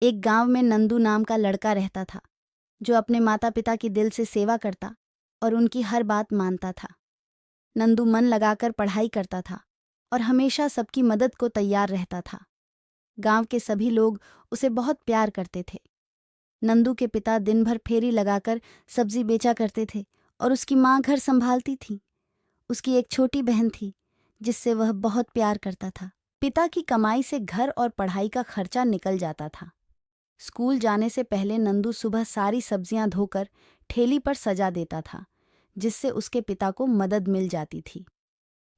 एक गांव में नंदू नाम का लड़का रहता था, जो अपने माता पिता की दिल से सेवा करता और उनकी हर बात मानता था। नंदू मन लगाकर पढ़ाई करता था और हमेशा सबकी मदद को तैयार रहता था। गांव के सभी लोग उसे बहुत प्यार करते थे। नंदू के पिता दिन भर फेरी लगाकर सब्जी बेचा करते थे और उसकी माँ घर संभालती थी। उसकी एक छोटी बहन थी, जिससे वह बहुत प्यार करता था। पिता की कमाई से घर और पढ़ाई का खर्चा निकल जाता था। स्कूल जाने से पहले नंदू सुबह सारी सब्जियां धोकर ठेली पर सजा देता था, जिससे उसके पिता को मदद मिल जाती थी।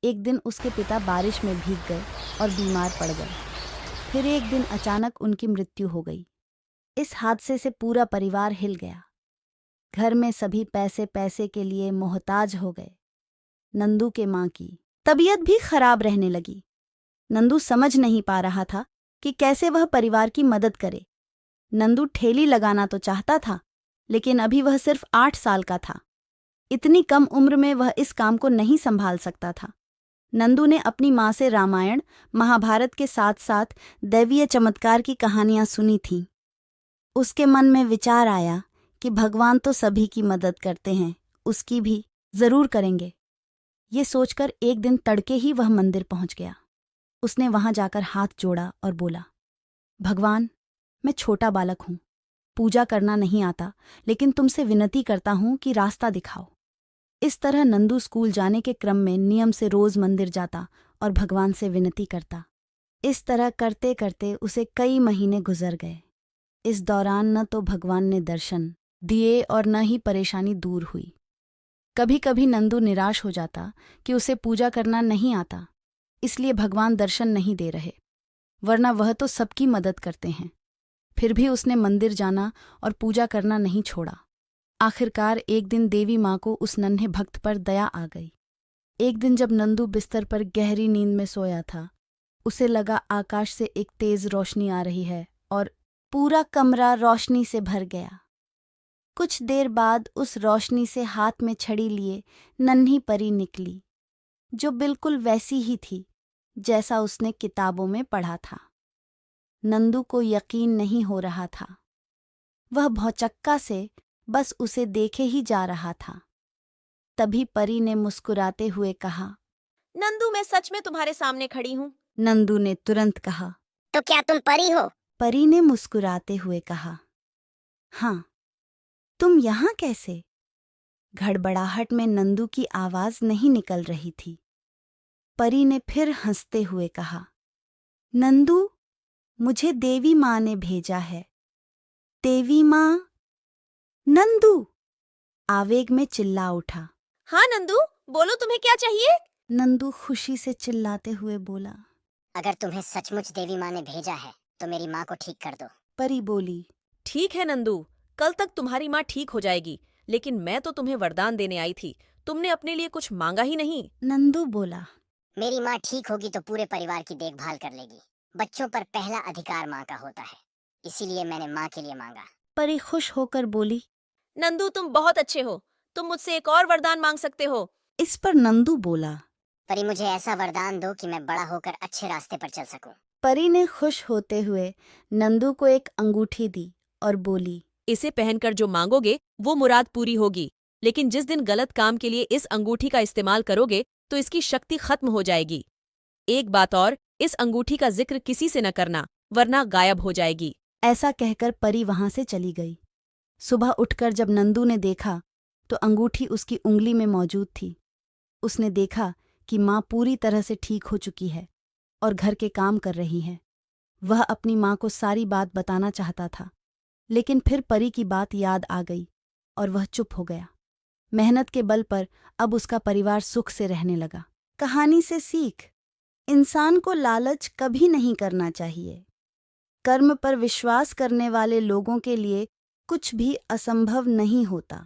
एक दिन उसके पिता बारिश में भीग गए और बीमार पड़ गए। फिर एक दिन अचानक उनकी मृत्यु हो गई। इस हादसे से पूरा परिवार हिल गया। घर में सभी पैसे पैसे के लिए मोहताज हो गए। नंदू के माँ की तबीयत भी खराब रहने लगी। नंदू समझ नहीं पा रहा था कि कैसे वह परिवार की मदद करे। नंदू ठेली लगाना तो चाहता था, लेकिन अभी वह सिर्फ 8 साल का था। इतनी कम उम्र में वह इस काम को नहीं संभाल सकता था। नंदू ने अपनी माँ से रामायण, महाभारत के साथ साथ दैवीय चमत्कार की कहानियां सुनी थीं। उसके मन में विचार आया कि भगवान तो सभी की मदद करते हैं, उसकी भी जरूर करेंगे। ये सोचकर एक दिन तड़के ही वह मंदिर पहुंच गया। उसने वहां जाकर हाथ जोड़ा और बोला, भगवान, मैं छोटा बालक हूं, पूजा करना नहीं आता, लेकिन तुमसे विनती करता हूं कि रास्ता दिखाओ। इस तरह नंदू स्कूल जाने के क्रम में नियम से रोज मंदिर जाता और भगवान से विनती करता। इस तरह करते करते उसे कई महीने गुजर गए। इस दौरान न तो भगवान ने दर्शन दिए और न ही परेशानी दूर हुई। कभी कभी नंदू निराश हो जाता कि उसे पूजा करना नहीं आता, इसलिए भगवान दर्शन नहीं दे रहे, वरना वह तो सबकी मदद करते हैं। फिर भी उसने मंदिर जाना और पूजा करना नहीं छोड़ा। आखिरकार एक दिन देवी माँ को उस नन्हे भक्त पर दया आ गई। एक दिन जब नंदू बिस्तर पर गहरी नींद में सोया था, उसे लगा आकाश से एक तेज रोशनी आ रही है और पूरा कमरा रोशनी से भर गया। कुछ देर बाद उस रोशनी से हाथ में छड़ी लिए नन्ही परी निकली, जो बिल्कुल वैसी ही थी जैसा उसने किताबों में पढ़ा था। नंदू को यकीन नहीं हो रहा था। वह भौचक्का से बस उसे देखे ही जा रहा था। तभी परी ने मुस्कुराते हुए कहा, नंदू, मैं सच में तुम्हारे सामने खड़ी हूँ। नंदू ने तुरंत कहा, तो क्या तुम परी हो? परी ने मुस्कुराते हुए कहा, हाँ, तुम यहाँ कैसे? घड़बड़ाहट में नंदू की आवाज नहीं निकल रही थी। परी ने फिर हंसते हुए कहा, नंदू, मुझे देवी माँ ने भेजा है। देवी माँ? नंदू आवेग में चिल्ला उठा। हाँ नंदू, बोलो तुम्हें क्या चाहिए? नंदू खुशी से चिल्लाते हुए बोला। अगर तुम्हें सचमुच देवी माँ ने भेजा है तो मेरी माँ को ठीक कर दो। परी बोली, ठीक है नंदू, कल तक तुम्हारी माँ ठीक हो जाएगी, लेकिन मैं तो तुम्हें वरदान देने आई थी, तुमने अपने लिए कुछ मांगा ही नहीं। नंदू बोला, मेरी माँ ठीक होगी तो पूरे परिवार की देखभाल कर लेगी। बच्चों पर पहला अधिकार माँ का होता है, इसीलिए मैंने माँ के लिए मांगा। परी खुश होकर बोली। नंदू, तुम बहुत अच्छे हो, तुम मुझसे एक और वरदान मांग सकते हो। इस पर नंदू बोला। परी, मुझे ऐसा वरदान दो कि मैं बड़ा होकर अच्छे रास्ते पर चल सकूं। परी ने खुश होते हुए नंदू को एक अंगूठी दी और बोली, इसे पहनकर जो मांगोगे वो मुराद पूरी होगी, लेकिन जिस दिन गलत काम के लिए इस अंगूठी का इस्तेमाल करोगे तो इसकी शक्ति खत्म हो जाएगी। एक बात और, इस अंगूठी का जिक्र किसी से न करना, वरना गायब हो जाएगी। ऐसा कहकर परी वहां से चली गई। सुबह उठकर जब नंदू ने देखा तो अंगूठी उसकी उंगली में मौजूद थी। उसने देखा कि माँ पूरी तरह से ठीक हो चुकी है और घर के काम कर रही है। वह अपनी माँ को सारी बात बताना चाहता था, लेकिन फिर परी की बात याद आ गई और वह चुप हो गया। मेहनत के बल पर अब उसका परिवार सुख से रहने लगा। कहानी से सीख, इंसान को लालच कभी नहीं करना चाहिए। कर्म पर विश्वास करने वाले लोगों के लिए कुछ भी असंभव नहीं होता।